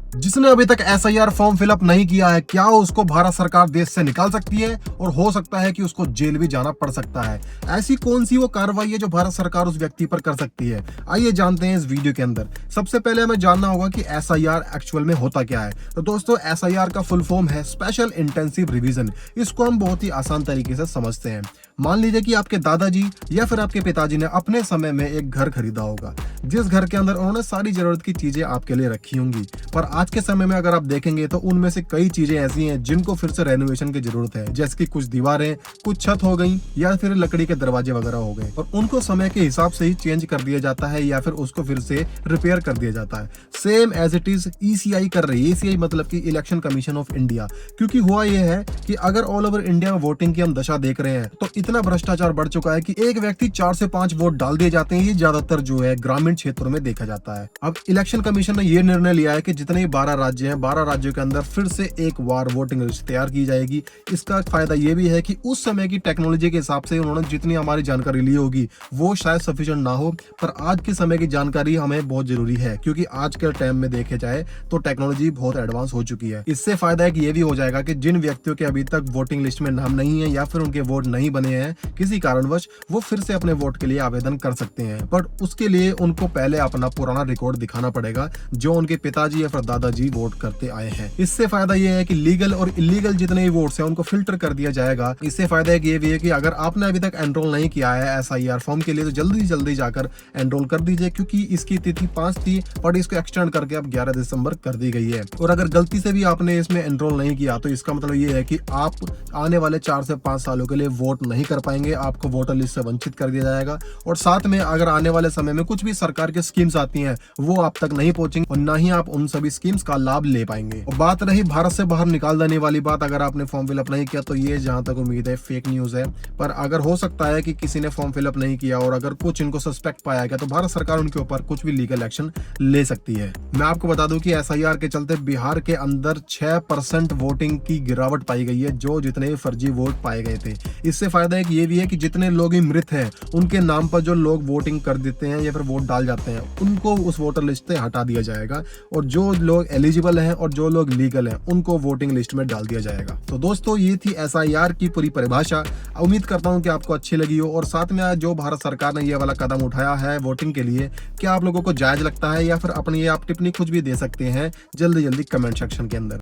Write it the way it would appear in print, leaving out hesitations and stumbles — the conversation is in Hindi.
जिसने अभी तक एसआईआर फॉर्म फिलअप नहीं किया है, क्या उसको भारत सरकार देश से निकाल सकती है और हो सकता है कि उसको जेल भी जाना पड़ सकता है। ऐसी कौन सी वो कार्रवाई है जो भारत सरकार उस व्यक्ति पर कर सकती है, आइए जानते हैं इस वीडियो के अंदर। सबसे पहले हमें जानना होगा कि एसआईआर एक्चुअल में होता क्या है। तो दोस्तों, एसआईआर का फुल फॉर्म है स्पेशल इंटेंसिव रिवीजन। इसको हम बहुत ही आसान तरीके से समझते हैं। मान लीजिए कि आपके दादाजी या फिर आपके पिताजी ने अपने समय में एक घर खरीदा होगा, जिस घर के अंदर उन्होंने सारी जरूरत की चीजें आपके लिए रखी होंगी। पर आज के समय में अगर आप देखेंगे तो उनमें से कई चीजें ऐसी हैं जिनको फिर से रेनोवेशन की जरूरत है, जैसे कि कुछ दीवारें, कुछ छत हो गई या फिर लकड़ी के दरवाजे वगैरह हो गए, और उनको समय के हिसाब से ही चेंज कर दिया जाता है या फिर उसको फिर से रिपेयर कर दिया जाता है। Same as it is ECI कर रही है। ईसीआई मतलब कि इलेक्शन कमीशन ऑफ इंडिया। क्योंकि हुआ यह है कि अगर ऑल ओवर इंडिया में वोटिंग की हम दशा देख रहे हैं तो इतना भ्रष्टाचार बढ़ चुका है कि एक व्यक्ति 4 से 5 वोट डाल दिए जाते हैं। ये ज्यादातर जो है ग्रामीण क्षेत्रों में देखा जाता है। अब इलेक्शन कमीशन ने यह निर्णय लिया है कि जितने 12 राज्य हैं, 12 राज्यों के अंदर फिर से एक बार वोटिंग लिस्ट तैयार की जाएगी। इसका फायदा यह भी है कि उस समय की टेक्नोलॉजी के हिसाब से उन्होंने जितनी हमारी जानकारी ली होगी वो शायद सफिशिएंट ना हो, पर आज के समय की जानकारी हमें बहुत जरूरी है, क्योंकि आज के टाइम में देखे जाए तो टेक्नोलॉजी बहुत एडवांस हो चुकी है। इससे फायदा है कि ये भी हो जाएगा कि जिन व्यक्तियों के अभी तक वोटिंग लिस्ट में नाम नहीं है या फिर उनके वोट नहीं बने हैं किसी कारणवश, वो फिर से अपने वोट के लिए आवेदन कर सकते हैं। पर उसके लिए उनको पहले अपना पुराना रिकॉर्ड दिखाना पड़ेगा जो उनके पिताजी या फिर दादाजी वोट करते आए हैं। इससे फायदा यह है कि लीगल और इलीगल जितने भी वोट्स हैं उनको फिल्टर कर दिया जाएगा। इससे फायदा है कि ये भी है कि अगर आपने अभी तक एनरोल नहीं किया है एसआईआर फॉर्म के लिए तो जल्दी जल्दी जाकर एनरोल कर दीजिए, क्योंकि इसकी तिथि 5 थी और इसको एक्सटेंड करके अब 11 दिसंबर कर दी गई है। और अगर गलती से भी आपने इसमें एनरोल नहीं किया तो इसका मतलब ये है कि आप आने वाले 4 से 5 सालों के लिए वोट नहीं कर पाएंगे, आपको वोटर लिस्ट से वंचित कर दिया जाएगा। और साथ में अगर आने वाले समय में कुछ भी सरकार की स्कीम्स आती हैं वो आप तक नहीं पहुंचेंगी और ना ही आप उन सभी स्कीम्स का लाभ ले पाएंगे। और बात रही भारत से बाहर निकाल देने वाली बात, अगर आपने फॉर्म फिलअप नहीं किया तो ये जहां तक उम्मीद है फेक न्यूज है। पर अगर हो सकता है कि किसी ने फॉर्म फिलअप नहीं किया और अगर कुछ इनको सस्पेक्ट पाया गया तो भारत सरकार उनके ऊपर कुछ भी लीगल एक्शन ले सकती है। मैं आपको बता दूं कि एसआईआर के चलते बिहार के अंदर 6% वोटिंग की गिरावट पाई गई है, जो जितने फर्जी वोट पाए गए थे। इससे फायदा है कि ये भी है कि जितने लोग ही मृत हैं उनके नाम पर जो लोग वोटिंग कर देते हैं या फिर वोट डाल जाते हैं उनको उस वोटर लिस्ट से हटा दिया जाएगा, और जो लोग एलिजिबल हैं और जो लोग लीगल हैं उनको वोटिंग लिस्ट में डाल दिया जाएगा। तो दोस्तों, ये थी एसआईआर की पूरी परिभाषा। उम्मीद करता हूं कि आपको अच्छी लगी हो, और साथ में जो भारत सरकार ने ये वाला कदम उठाया है वोटिंग के लिए, क्या आप लोगों को जायज लगता है, या फिर अपनी ये आप टिप्पणी कुछ भी दे सकते हैं जल्दी जल्दी कमेंट सेक्शन के अंदर।